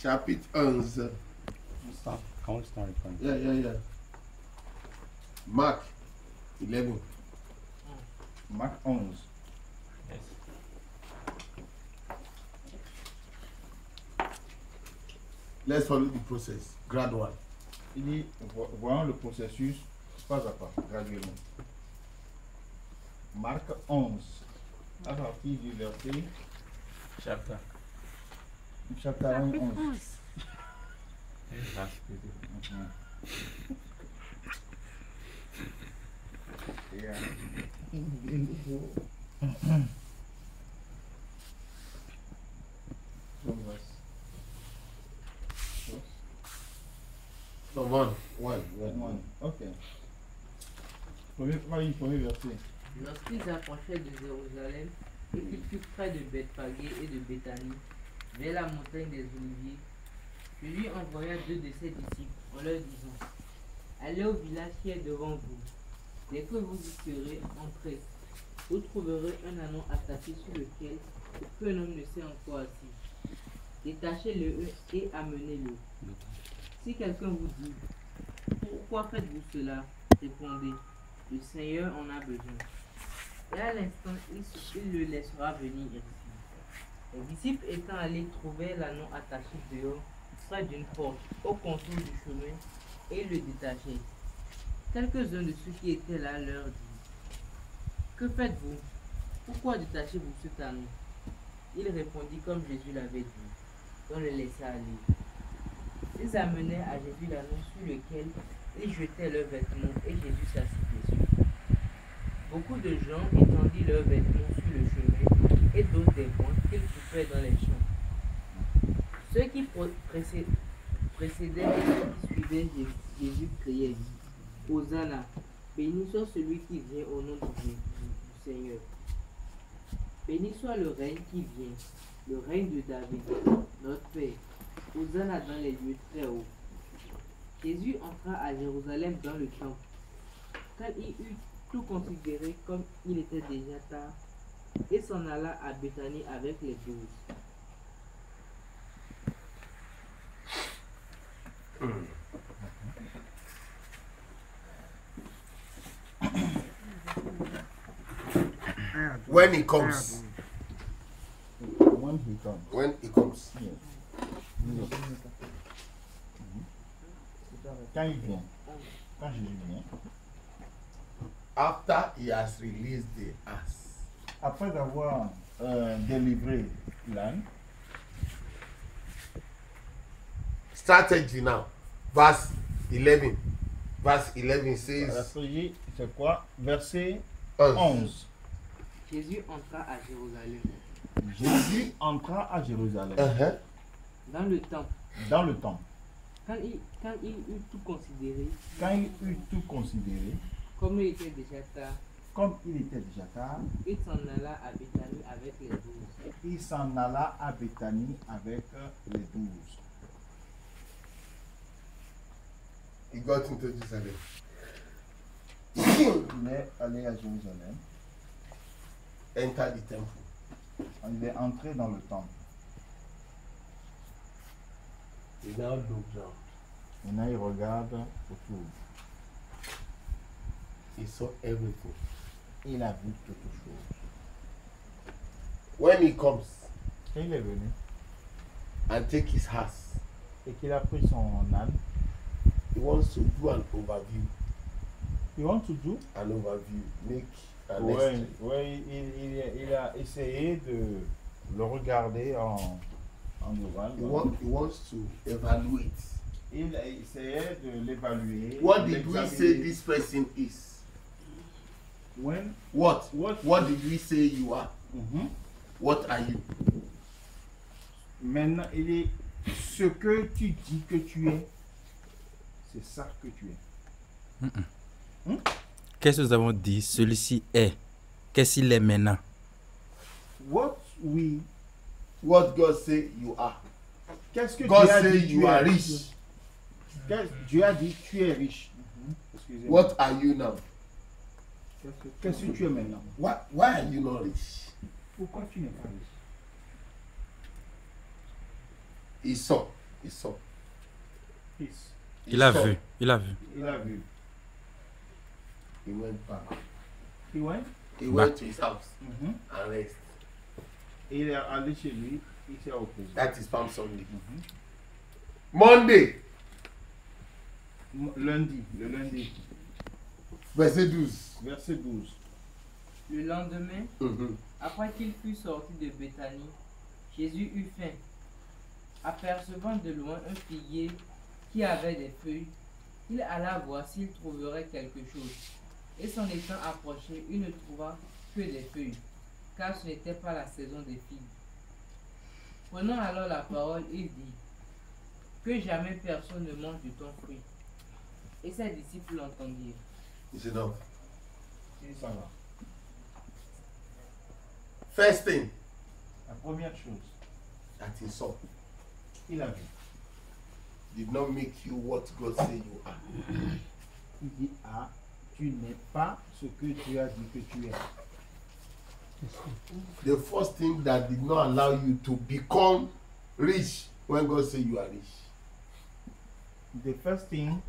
Chapitre 11. Start. Count starting point. Yeah. Mark 11. Marc 11. Yes. Let's follow the process. Gradual. Il dit, voyons le processus pas à pas, graduellement. Marc 11, à partir du verset Chapter. chapitre 11. Yeah. No, one. Ok. Premier verset. Lorsqu'ils approchaient de Jérusalem et qu'ils furent près de Bethphagée et de Béthanie, vers la montagne des Oliviers, Jésus envoya deux de ses disciples en leur disant: Allez au village qui est devant vous. Dès que vous y serez entrés, vous trouverez un anon attaché sur lequel aucun homme ne s'est encore assis. Détachez-le et amenez-le. Si quelqu'un vous dit: Pourquoi faites-vous cela? Répondez: Le Seigneur en a besoin. Et à l'instant, il le laissera venir ici. Les disciples étant allés trouver l'anneau attaché dehors, près d'une porte, au contour du chemin, et le détachaient. Quelques-uns de ceux qui étaient là leur dirent: Que faites-vous? Pourquoi détachez-vous cet anneau? Il répondit comme Jésus l'avait dit. On le laissa aller. Ils amenèrent à Jésus l'anneau sur lequel ils jetaient leurs vêtements, et Jésus s'assit dessus. Beaucoup de gens étendirent leurs vêtements sur le chemin, et d'autres des bois qu'ils coupaient dans les champs. Ceux qui précédaient et ceux qui suivaient Jésus criaient: Hosanna, béni soit celui qui vient au nom du Seigneur. Béni soit le règne qui vient, le règne de David, notre Père. Hosanna dans les lieux très hauts. Jésus entra à Jérusalem dans le temple. Quand il eut tout considéré comme il était déjà tard, et s'en alla à Béthanie avec les 12. When he comes. When he comes. When he comes. Yes. Quand il vient. Quand Jésus vient. After he has released the ass. Après avoir délivré l'âne. Strategy now. Verse 11. Verse 11 says. C'est quoi? Verset 11. 11. Jésus entra à Jérusalem. Jésus entra à Jérusalem. Dans le temple. Dans le temple. Quand il eut tout considéré. Quand il eut tout considéré. Comme il était déjà tard. Comme il était déjà tard. Il s'en alla à Béthanie avec les 12. Il s'en alla à Béthanie avec les 12. He got into Jerusalem. Il est allé à Jérusalem. Enter the temple. Il est entré dans le temple. He now looked down. Maintenant, il regarde autour. He saw everything. Il a vu quelque chose. When he comes Quand il est venu and take his ass, et qu'il a pris son âne, he wants to do an overview. you want to do? An overview. Make an Ouais, ouais, il a essayé de le regarder en oral. He wants to evaluate. Il a essayé de l'évaluer. What did we say this person is? When? What did we say you are? What are you? Maintenant, il est ce que tu dis que tu es. C'est ça que tu es. Qu'est-ce que nous avons dit? Celui-ci est. Qu'est-ce qu'il est maintenant? What God say you are. Qu'est-ce que God Dieu a say dit? you are rich. Dieu a dit tu es riche. What are you now? Qu'est-ce que tu es maintenant? Why are you not rich? Pourquoi tu n'es pas riche? Il sort. Il sort. Peace. Il a sort. vu. Il a vu. Il a vu. He went back. He went. He went to his house Mhm. and rest. Et il est allé chez lui. Il s'est reposé. That is Palm Sunday. Monday, Lundi. Le lundi. verset 12. Verset 12. Le lendemain, Mhm. après qu'il fut sorti de Béthanie, Jésus eut faim. Apercevant de loin un figuier qui avait des feuilles, il alla voir s'il trouverait quelque chose. Et s'en étant approché, il ne trouva que des feuilles, car ce n'était pas la saison des figues. Prenant alors la parole, il dit, que jamais personne ne mange de ton fruit. Et ses disciples l'entendirent. It's enough. Et ça va. First thing La première chose, that he saw il a vu. did not make you what God say you are. Il dit, ah, tu n'es pas ce que tu as dit que tu es. The first thing that did not allow you to become rich when God say you are rich. The first thing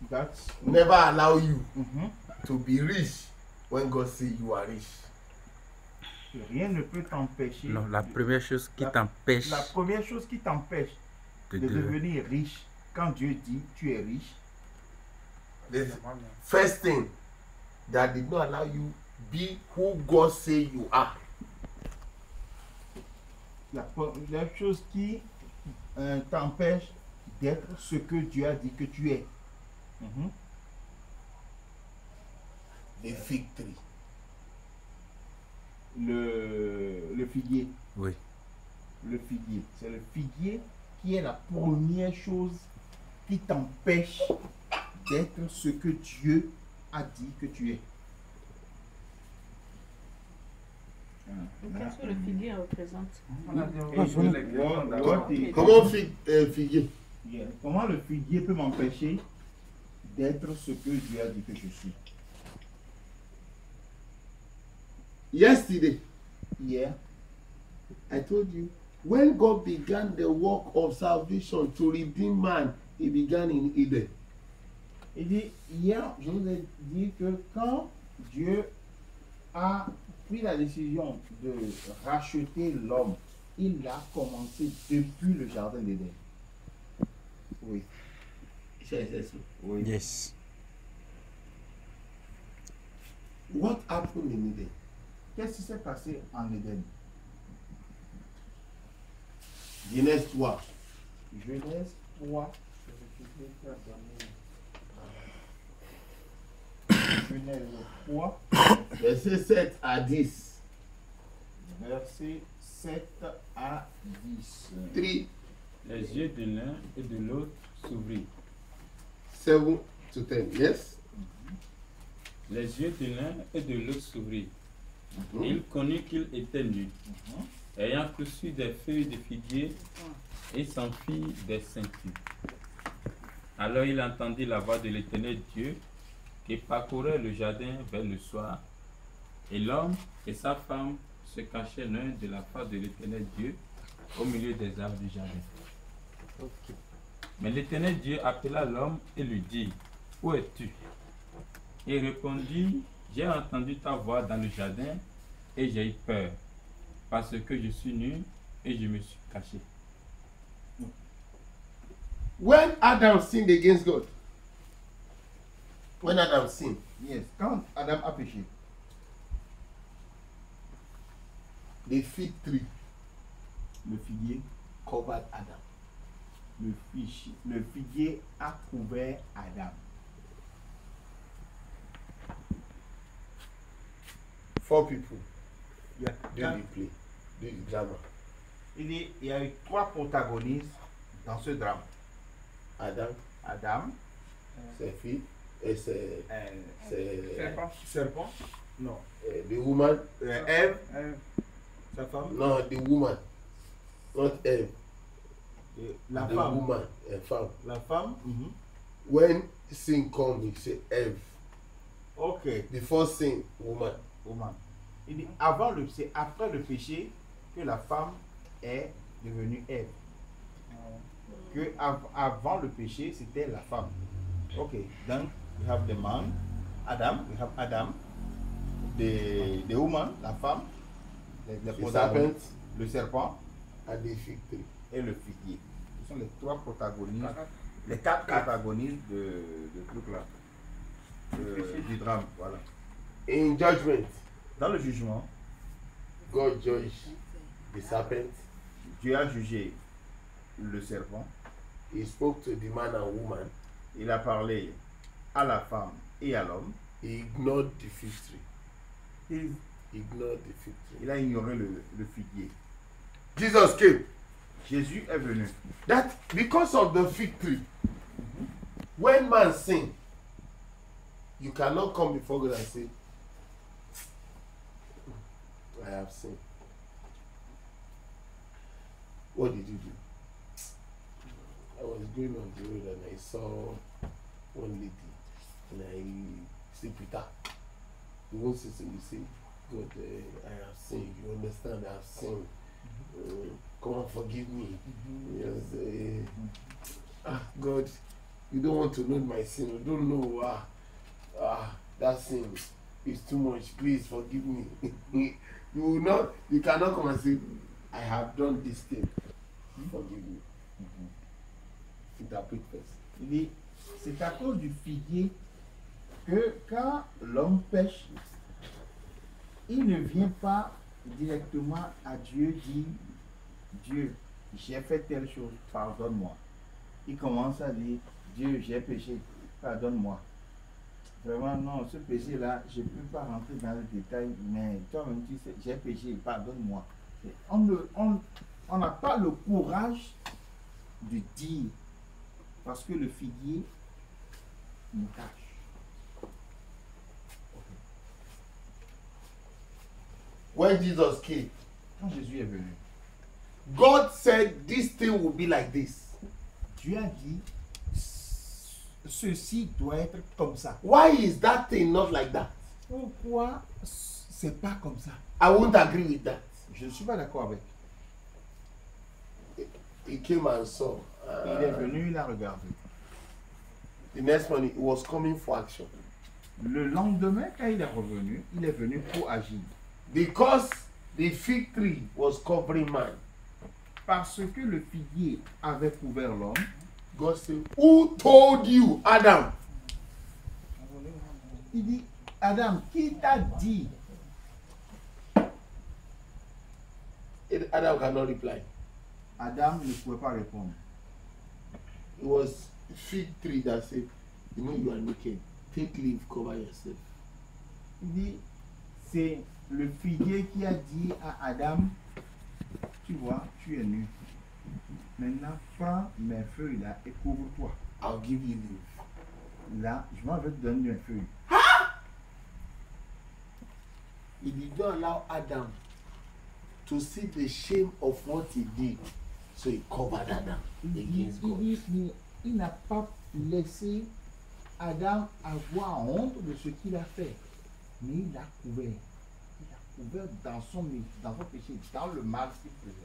that Never allow you Mhm. to be rich when God say you are rich. Rien ne peut t'empêcher. Non, la première chose qui La- t'empêche La première chose qui t'empêche de de devenir. devenir riche, quand Dieu dit tu es riche, The first thing that did not allow you be who God say you are. la chose qui t'empêche d'être ce que Dieu a dit que tu es. Mhm. The fig tree. Le figuier. Oui. Le figuier. C'est le figuier qui est la première chose qui t'empêche d'être ce que Dieu a dit que tu es. Qu'est-ce que le figuier représente? Comment figuier? Yeah. Comment le figuier peut m'empêcher d'être ce que Dieu a dit que je suis? Yesterday, Hier, I told you, when God began the work of salvation to redeem man, he began in Eden. il dit, hier, je vous ai dit que quand Dieu a pris la décision de racheter l'homme, il a commencé depuis le jardin d'Éden. Oui. Oui. Yes. What happened in Eden? Qu'est-ce qui s'est passé en Éden? Genèse 3. Genèse 3. Genèse 3, Verset 7 à 10. verset 7 à 10. 3, Les yeux de l'un et de l'autre s'ouvrirent. 7 to 10. Yes? Les yeux de l'un et de l'autre s'ouvrirent. Il connut qu'il était nu. Ayant cousu des feuilles de figuier, et s'enfuit des ceintures. Alors il entendit la voix de l'Éternel Dieu qui parcourait le jardin vers le soir. Et l'homme et sa femme se cachaient l'un de la face de l'Éternel Dieu au milieu des arbres du jardin. Mais l'Éternel Dieu appela l'homme et lui dit, où es-tu? Il répondit, j'ai entendu ta voix dans le jardin et j'ai eu peur, parce que je suis nu et je me suis caché. When Adam sinned against God, when Adam sinned, Yes. Quand Adam a péché, the fig tree le figuier, covered Adam. le figuier a couvert Adam. 4 people Il y a, do the play, do the drama. il y a eu 3 protagonistes dans ce drame. Adam, Adam, ses filles, et c'est serpent, non, the woman, Ève, sa femme, no, the woman, not Eve, et la the femme. woman, a femme. La femme, When sin comes, he say Eve. ok, Before sin, woman. woman. Il dit, c'est après le péché que la femme est devenue Ève. Que avant le péché, c'était la femme. Ok, donc, we have the man, Adam, we have Adam, the woman, la femme, The protagonistes, serpent le serpent and the fig tree. et le figuier. Ce sont les trois protagonistes, les quatre protagonistes de truc là, du drame. Voilà. In judgment, Dans le jugement, God judged the serpent. Dieu a jugé le serpent. He spoke to the man and woman. Il a parlé à la femme et à l'homme. He ignored the fig tree. Il, Ignored the fig tree. il a ignoré le figuier. Jesus came. Jésus est venu. That because of the fig tree, when man sin, you cannot come before God and say, I have sinned. What did you do? I was going on the road and I saw one lady and I sleep with her. You won't say, so you say, God, I have sinned. You understand? I have sinned. Come and forgive me. Yes, God, you don't want to know my sin. You don't know that sin is too much. Please forgive me. You will not. You cannot come and say, I have done this thing. Forgive me. Interpret first. Il dit, c'est à cause du figuier que quand l'homme pêche, il ne vient pas directement à Dieu dire, Dieu, j'ai fait telle chose, pardonne-moi. Il commence à dire, Dieu, j'ai péché, pardonne-moi. Vraiment, non, ce péché-là, je ne peux pas rentrer dans les détails, mais toi-même, tu sais, j'ai péché, pardonne-moi. On n'a pas le courage de dire, parce que le figuier nous cache. When Jesus came, Quand Jésus est venu, God said this thing will be like this. Dieu a dit, ceci doit être comme ça. Why is that thing not like that? Pourquoi c'est pas comme ça? I won't agree with that. Je ne suis pas d'accord avec. He came and saw. Il est venu, il a regardé. The next morning, he was coming for action. Le lendemain, quand il est revenu, il est venu pour agir. Because the fig tree was covering man, Parce que le figuier avait couvert l'homme, God said, who told you, Adam? il dit, Adam, qui t'a dit? Adam cannot reply. Adam ne pouvait pas répondre. It was fig tree that said, you know you are naked. Take leave, cover yourself. Il dit, c'est le figuier qui a dit à Adam, tu vois, tu es nu. Maintenant, prends mes feuilles là et couvre-toi. I'll give you leave. Là, je m'en vais te donner mes feuilles. He did not allow Adam to see the shame of what he did. So he covered Adam against God. Il n'a pas laissé Adam avoir honte de ce qu'il a fait. Mais il l'a couvert. Il l'a couvert dans son péché, dans le mal qu'il faisait.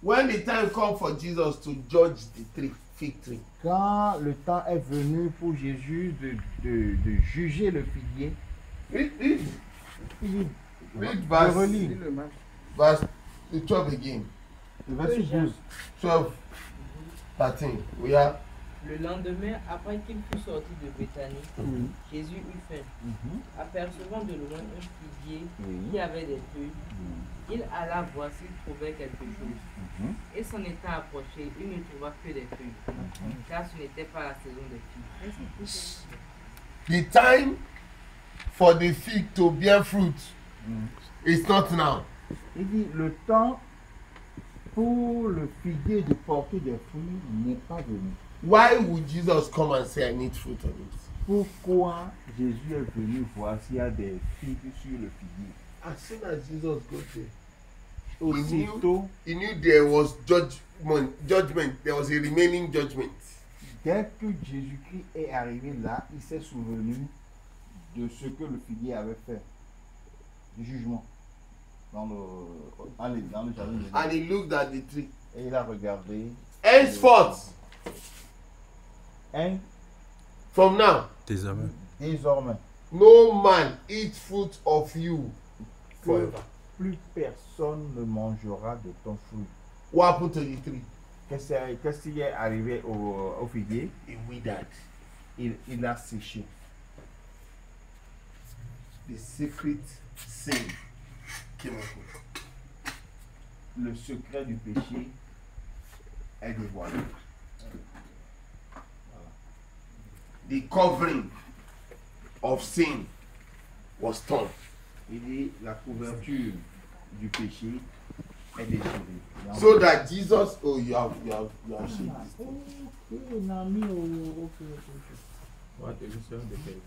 When the time comes for Jesus to judge the fig tree, Quand le temps est venu pour Jésus de juger le figuier, read il verse, relit verse 12 again. le verset 12. 12, 13. We are Le lendemain, après qu'il fut sorti de Béthanie, Jésus eut faim. Apercevant de loin un figuier qui avait des feuilles, il alla voir s'il trouvait quelque chose. Et s'en étant approché, il ne trouva que des feuilles, car ce n'était pas la saison des figues. the time for the fig to bear fruit is not now. Il dit, le temps pour le figuier de porter des fruits n'est pas venu. Why would Jesus come and say, I need fruit on it? Pourquoi Jésus est venu voir s'il y a des figues sur le figuier? As soon as Jesus got there, Aussitôt, he knew there was judgment. There was a remaining judgment. dès que Jésus-Christ est arrivé là, il s'est souvenu de ce que le figuier avait fait, du jugement, dans le jardin de And he looked at the tree. Et il a regardé. Henceforth, Un, from now, Désormais. désormais, no man eat fruit of you que forever. plus personne ne mangera de ton fruit. What happened to the tree? Qu'est-ce qui est arrivé au figuier? It withered. Il a séché. The secret sin came upon. Le secret du péché est dévoilé. The covering of sin was torn. Il dit la couverture du péché est déchirée. So that Jesus, oh, you have shared this thing. Ok, on a mis au Ouais, de l'histoire de paix.